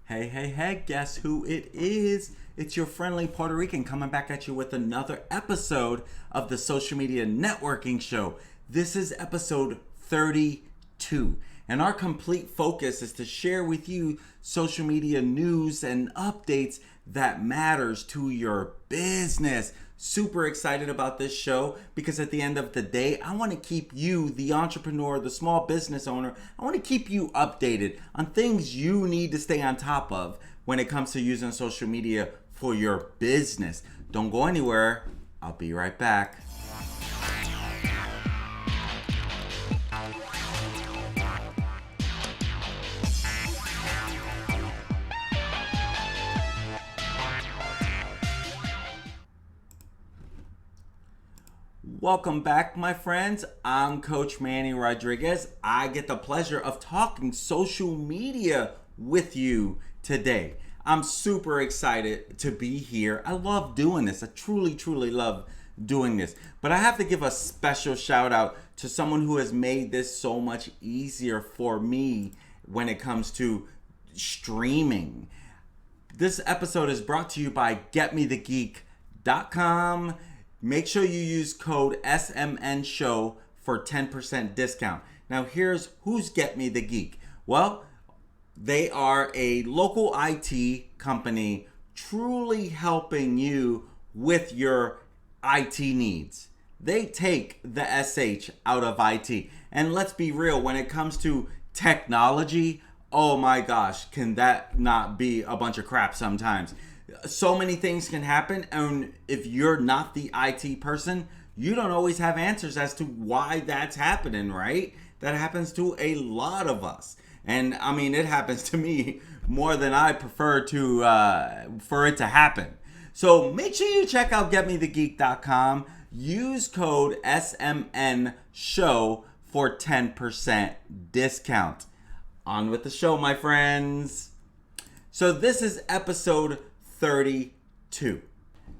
Hey, hey, hey, guess who it is? It's your friendly Puerto Rican coming back at you with another episode of the Social Media Networking Show. This is episode 32, and our complete focus is to share with you social media news and updates that matters to your business. Super excited about this show because at the end of the day, I want to keep you, the entrepreneur, the small business owner, I want to keep you updated on things you need to stay on top of when it comes to using social media for your business. Don't go anywhere. I'll be right back. Welcome back, my friends. I'm Coach Manny Rodriguez. I get the pleasure of talking social media with you today. I'm super excited to be here. I love doing this. I truly love doing this. But I have to give a special shout out to someone who has made this so much easier for me when it comes to streaming. This episode is brought to you by GetMeTheGeek.com. Make sure you use code SMN show for 10% discount. Now here's who's Get Me the Geek. Well, they are a local IT company truly helping you with your IT needs. They take the SH out of IT. And let's be real, when it comes to technology, oh my gosh, can that not be a bunch of crap sometimes? So many things can happen, and if you're not the IT person, you don't always have answers as to why that's happening, right? That happens to a lot of us. And I mean, it happens to me more than I prefer to for it to happen. So make sure you check out GetMeTheGeek.com. Use code SMN show for 10% discount. On with the show, my friends. So this is episode 32.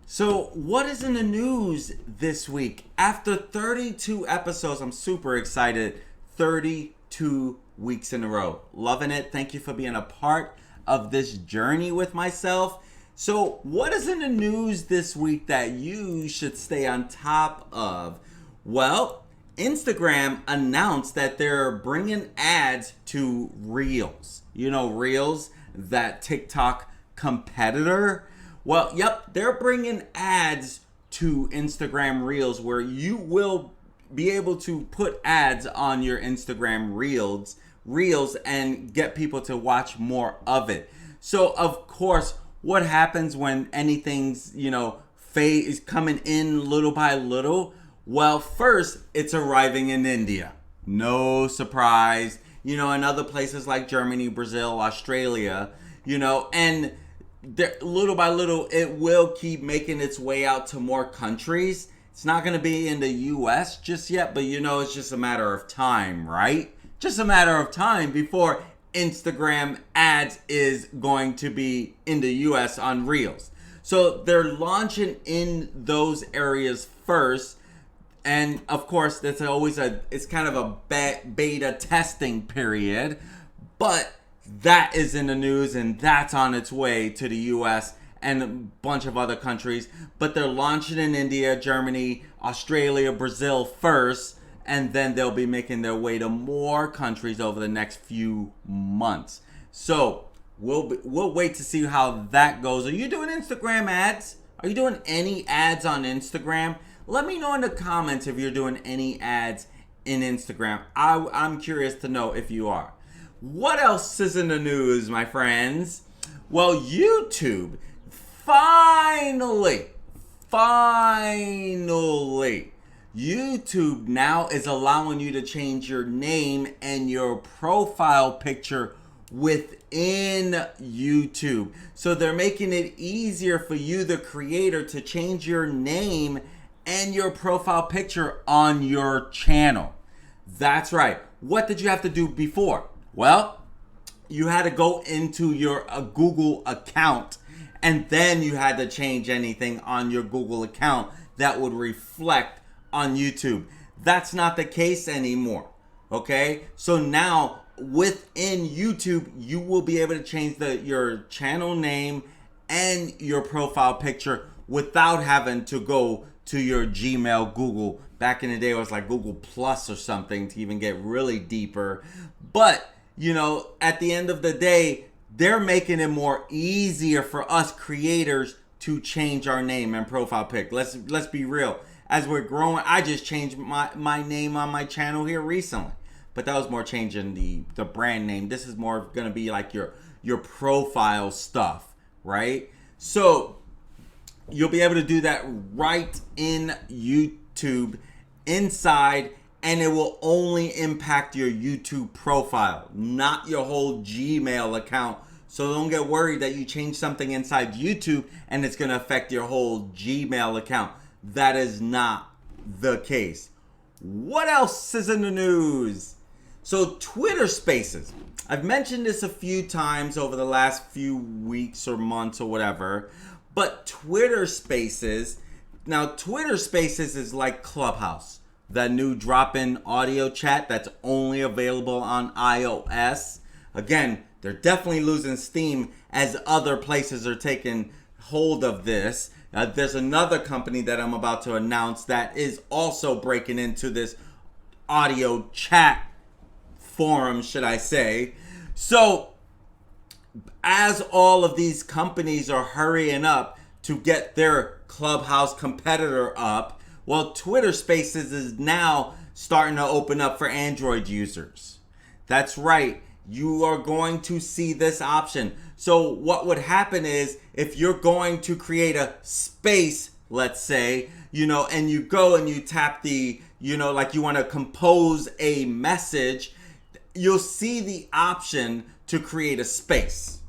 So what is in the news this week? After 32 episodes, I'm super excited. 32 weeks in a row. Loving it. Thank you for being a part of this journey with myself. So what is in the news this week that you should stay on top of? Well, Instagram announced that they're bringing ads to Reels. You know, Reels, that TikTok competitor. Well, yep, they're bringing ads to Instagram Reels where you will be able to put ads on your Instagram Reels and get people to watch more of it. So, of course, what happens when anything's, is coming in little by little? Well, first, it's arriving in India. No surprise. In other places like Germany, Brazil, Australia, and little by little, it will keep making its way out to more countries. It's not going to be in the US just yet, but it's just a matter of time, right? Just a matter of time before Instagram ads is going to be in the US on Reels. So they're launching in those areas first. And of course, it's kind of a beta testing period, but that is in the news and that's on its way to the US and a bunch of other countries. But they're launching in India, Germany, Australia, Brazil first, and then they'll be making their way to more countries over the next few months. So we'll wait to see how that goes. Are you doing Instagram ads? Are you doing any ads on Instagram? Let me know in the comments if you're doing any ads in Instagram. I'm curious to know if you are. What else is in the news, my friends? Well, YouTube finally, YouTube now is allowing you to change your name and your profile picture within YouTube. So they're making it easier for you, the creator, to change your name and your profile picture on your channel. That's right. What did you have to do before? Well, you had to go into your Google account, and then you had to change anything on your Google account that would reflect on YouTube. That's not the case anymore. Okay? So now within YouTube, you will be able to change your channel name and your profile picture without having to go to your Gmail, Google. Back in the day, it was like Google Plus or something to even get really deeper. But, at the end of the day, they're making it more easier for us creators to change our name and profile pic. Let's be real. As we're growing, I just changed my name on my channel here recently. But that was more changing the brand name. This is more going to be like your profile stuff, right? So you'll be able to do that right in YouTube inside, and it will only impact your YouTube profile, not your whole Gmail account. So don't get worried that you change something inside YouTube and it's going to affect your whole Gmail account. That is not the case. What else is in the news? So Twitter Spaces. I've mentioned this a few times over the last few weeks or months or whatever, but Twitter Spaces, now Twitter Spaces is like Clubhouse, that new drop-in audio chat that's only available on iOS. Again, they're definitely losing steam as other places are taking hold of this. There's another company that I'm about to announce that is also breaking into this audio chat forum, should I say. So, as all of these companies are hurrying up to get their Clubhouse competitor up, well, Twitter Spaces is now starting to open up for Android users. That's right. You are going to see this option. So what would happen is if you're going to create a space, let's say, and you go and you tap the, like you want to compose a message, you'll see the option to create a space.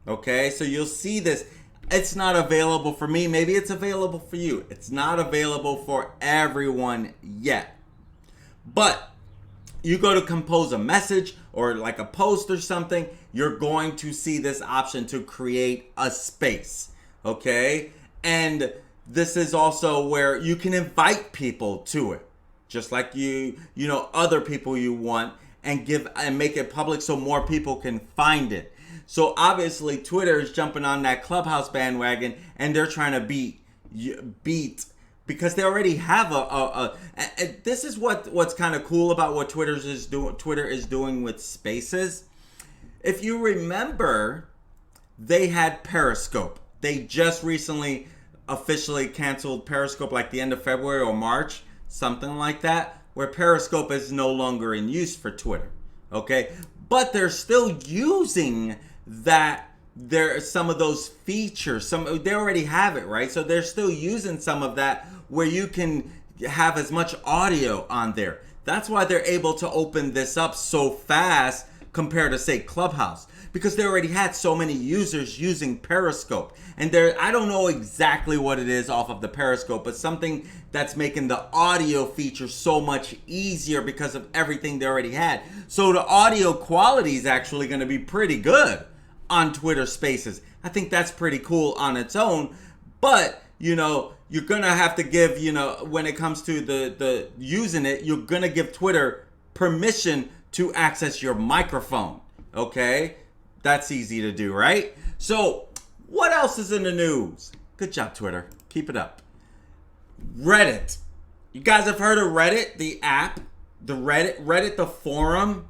Okay, so you'll see this. It's not available for me. Maybe it's available for you. It's not available for everyone yet. But you go to compose a message or like a post or something, you're going to see this option to create a space. Okay, and this is also where you can invite people to it, just like other people you want, and make it public so more people can find it. So obviously Twitter is jumping on that Clubhouse bandwagon, and they're trying to beat because they already have this is what's kind of cool about what Twitter is doing with Spaces. If you remember, they had Periscope. They just recently officially canceled Periscope, like the end of February or March, something like that, where Periscope is no longer in use for Twitter. Okay, but they're still using that. There are some of those features. They already have it, right? So they're still using some of that where you can have as much audio on there. That's why they're able to open this up so fast compared to, say, Clubhouse, because they already had so many users using Periscope. And I don't know exactly what it is off of the Periscope, but something that's making the audio feature so much easier because of everything they already had. So the audio quality is actually going to be pretty good on Twitter Spaces. I think that's pretty cool on its own, but you're gonna have to give, when it comes to the using it, you're gonna give Twitter permission to access your microphone. Okay, that's easy to do, right? So what else is in the news? Good job, Twitter. Keep it up. Reddit. You guys have heard of Reddit, the app, the Reddit, the forum.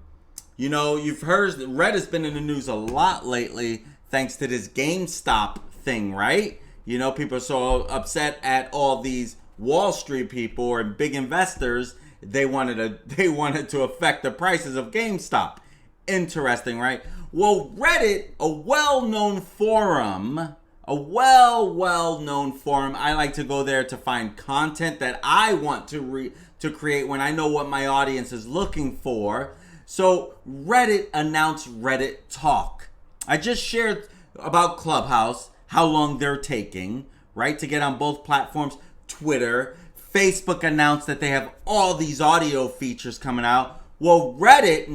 You've heard Reddit's been in the news a lot lately thanks to this GameStop thing, right? People are so upset at all these Wall Street people or big investors. They wanted to affect the prices of GameStop. Interesting, right? Well, Reddit, a well-known forum. I like to go there to find content that I want to create when I know what my audience is looking for. So Reddit announced Reddit Talk. I just shared about Clubhouse, how long they're taking, right, to get on both platforms. Twitter, Facebook announced that they have all these audio features coming out. Well, Reddit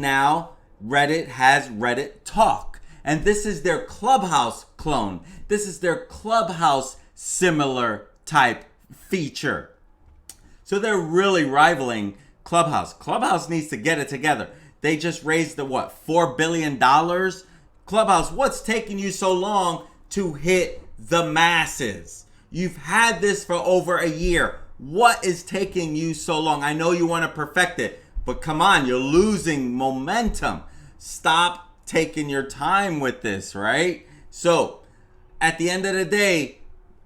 has Reddit Talk. And this is their Clubhouse clone. This is their Clubhouse similar type feature. So they're really rivaling Clubhouse. Clubhouse needs to get it together. they just raised the what, $4 billion? Clubhouse, what's taking you so long to hit the masses? You've had this for over a year. What is taking you so long? I know you want to perfect it, but come on, you're losing momentum. Stop taking your time with this, right? So at the end of the day,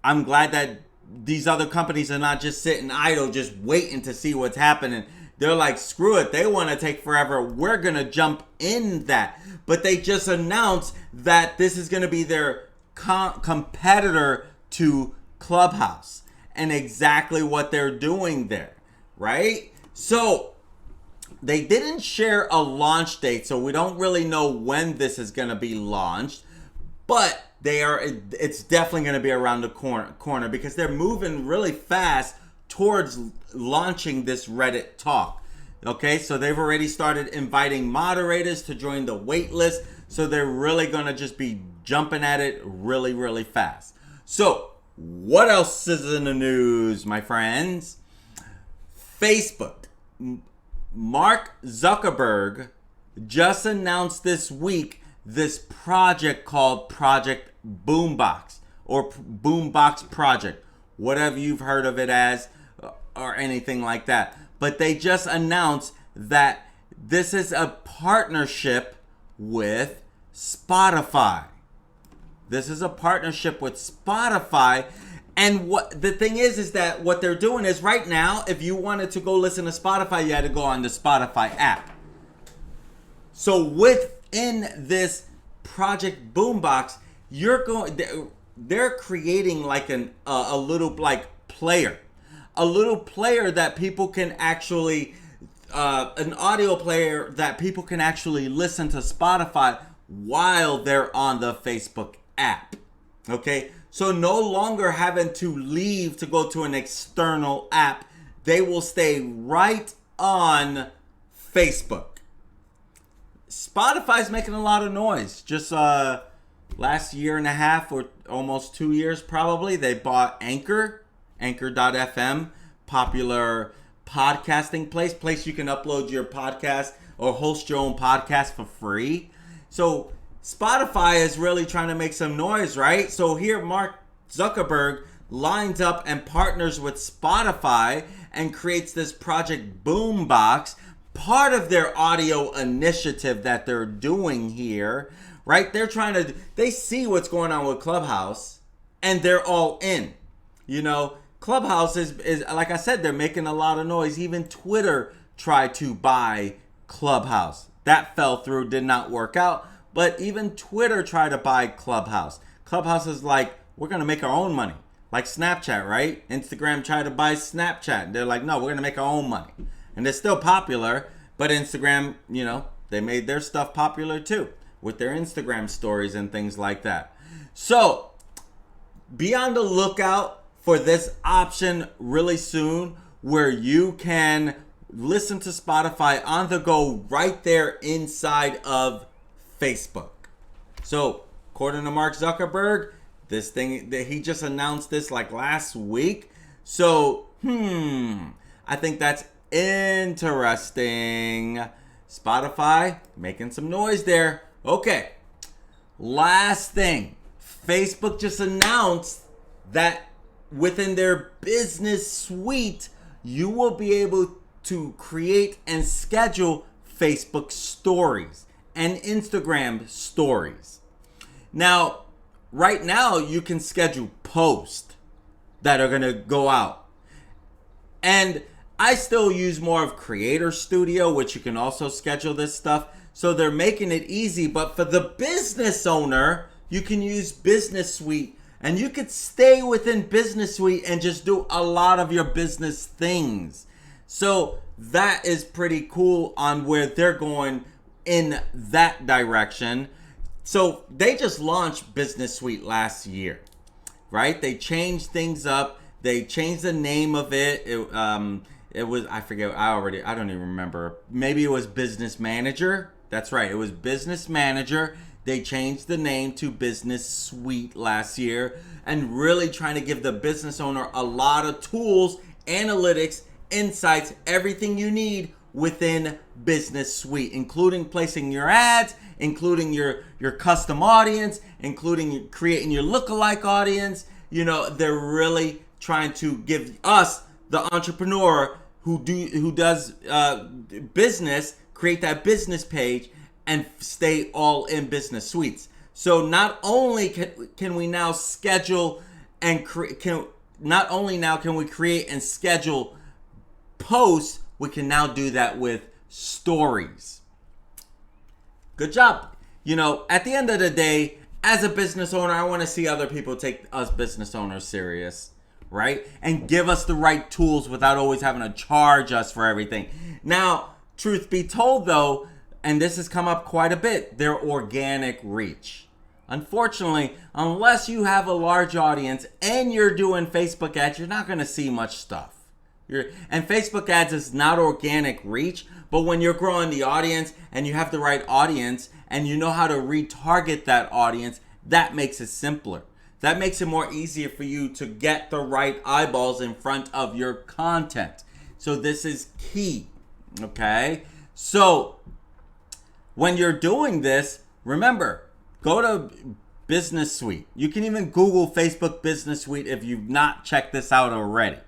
I'm glad that these other companies are not just sitting idle, just waiting to see what's happening. They're like, screw it. They want to take forever. We're going to jump in that. But they just announced that this is going to be their competitor to Clubhouse. And exactly what they're doing there, right? So they didn't share a launch date, so we don't really know when this is going to be launched. But it's definitely going to be around the corner because they're moving really fast towards launching this Reddit talk. Okay, so they've already started inviting moderators to join the wait list. So they're really going to just be jumping at it really, really fast. So what else is in the news, my friends? Facebook. Mark Zuckerberg just announced this week this project called Project Boombox or Boombox Project, whatever you've heard of it as or anything like that. But they just announced that this is a partnership with Spotify. This is a partnership with Spotify. And what the thing is that what they're doing is right now, if you wanted to go listen to Spotify, you had to go on the Spotify app. So within this Project Boombox, they're creating like a little like player. A little player that people can actually, an audio player that people can actually listen to Spotify while they're on the Facebook app. Okay, so no longer having to leave to go to an external app. They will stay right on Facebook. Spotify's making a lot of noise. Just last year and a half or almost 2 years probably, they bought Anchor.fm, popular podcasting place you can upload your podcast or host your own podcast for free. So Spotify is really trying to make some noise, right? So here Mark Zuckerberg lines up and partners with Spotify and creates this Project Boombox, part of their audio initiative that they're doing here, right? They see what's going on with Clubhouse and they're all in. You know, Clubhouse is like I said, they're making a lot of noise. Even Twitter tried to buy Clubhouse. That fell through, did not work out. But even Twitter tried to buy Clubhouse. Clubhouse is like, we're going to make our own money. Like Snapchat, right? Instagram tried to buy Snapchat. They're like, no, we're going to make our own money. And they're still popular. But Instagram, you know, they made their stuff popular too with their Instagram stories and things like that. So be on the lookout for this option really soon where you can listen to Spotify on the go right there inside of Facebook. So according to Mark Zuckerberg, this thing that he just announced this like last week. So I think that's interesting. Spotify making some noise there. Okay, last thing, Facebook just announced that within their business suite you will be able to create and schedule Facebook stories and Instagram stories. Now right now you can schedule posts that are gonna go out, and I still use more of Creator Studio, which you can also schedule this stuff. So they're making it easy. But for the business owner, you can use Business Suite. And you could stay within Business Suite and just do a lot of your business things. So that is pretty cool on where they're going in that direction. So they just launched Business Suite last year, right? They changed things up. They changed the name of it. It was, I forget, I don't even remember. Maybe it was Business Manager. That's right, it was Business Manager. They changed the name to Business Suite last year and really trying to give the business owner a lot of tools, analytics, insights, everything you need within Business Suite, including placing your ads, including your custom audience, including creating your lookalike audience. You know, they're really trying to give us, the entrepreneur who does business, create that business page and stay all in Business Suites. So not only can we now schedule and not only now can we create and schedule posts, we can now do that with stories. Good job. You know, at the end of the day, as a business owner, I want to see other people take us business owners serious, right? And give us the right tools without always having to charge us for everything. Now, truth be told though, and this has come up quite a bit, their organic reach. Unfortunately, unless you have a large audience and you're doing Facebook ads, you're not going to see much stuff. And Facebook ads is not organic reach, but when you're growing the audience and you have the right audience and you know how to retarget that audience, that makes it simpler. That makes it more easier for you to get the right eyeballs in front of your content. So this is key, okay? So when you're doing this, remember, go to Business Suite. You can even Google Facebook Business Suite if you've not checked this out already.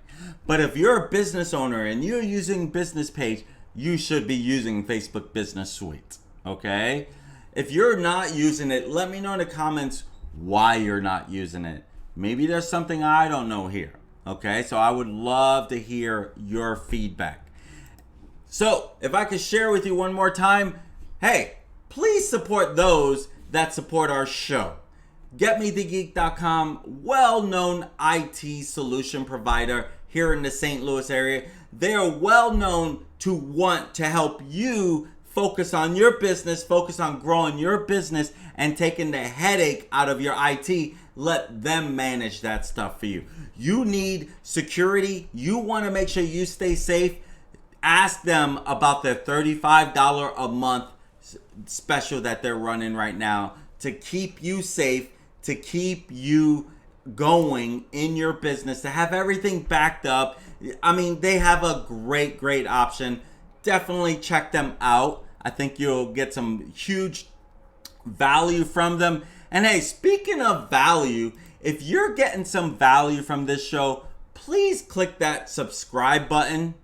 But if you're a business owner and you're using Business Page, you should be using Facebook Business Suite, okay? If you're not using it, let me know in the comments why you're not using it. Maybe there's something I don't know here, okay? So I would love to hear your feedback. So if I could share with you one more time, hey, please support those that support our show. GetMeTheGeek.com, well-known IT solution provider here in the St. Louis area. They are well known to want to help you focus on your business, focus on growing your business and taking the headache out of your IT. Let them manage that stuff for you. You need security. You want to make sure you stay safe. Ask them about their $35 a month special that they're running right now to keep you safe, to keep you going in your business, to have everything backed up. I mean, they have a great option. Definitely check them out. I think you'll get some huge value from them. And hey, speaking of value, if you're getting some value from this show, please click that subscribe button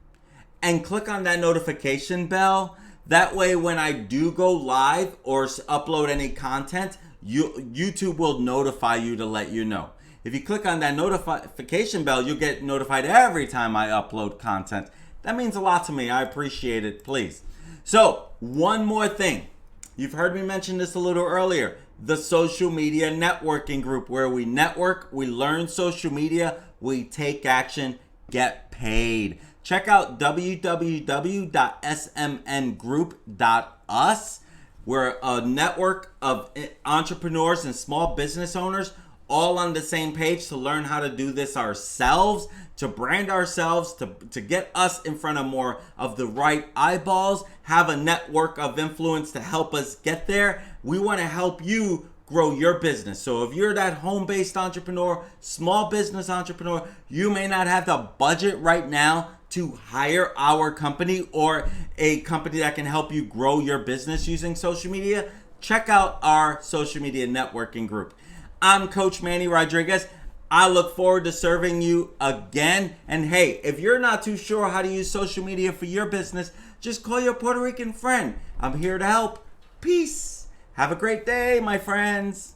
and click on that notification bell. That way, when I do go live or upload any content, YouTube will notify you to let you know. If you click on that notification bell, you'll get notified every time I upload content. That means a lot to me. I appreciate it, please. So, one more thing. You've heard me mention this a little earlier. The social media networking group, where we network, we learn social media, we take action, get paid. Check out www.smngroup.us. We're a network of entrepreneurs and small business owners all on the same page to learn how to do this ourselves, to brand ourselves, to get us in front of more of the right eyeballs, have a network of influence to help us get there. We want to help you grow your business. So if you're that home-based entrepreneur, small business entrepreneur, you may not have the budget right now to hire our company or a company that can help you grow your business using social media. Check out our social media networking group. I'm Coach Manny Rodriguez. I look forward to serving you again. And hey, if you're not too sure how to use social media for your business, just call your Puerto Rican friend. I'm here to help. Peace. Have a great day, my friends.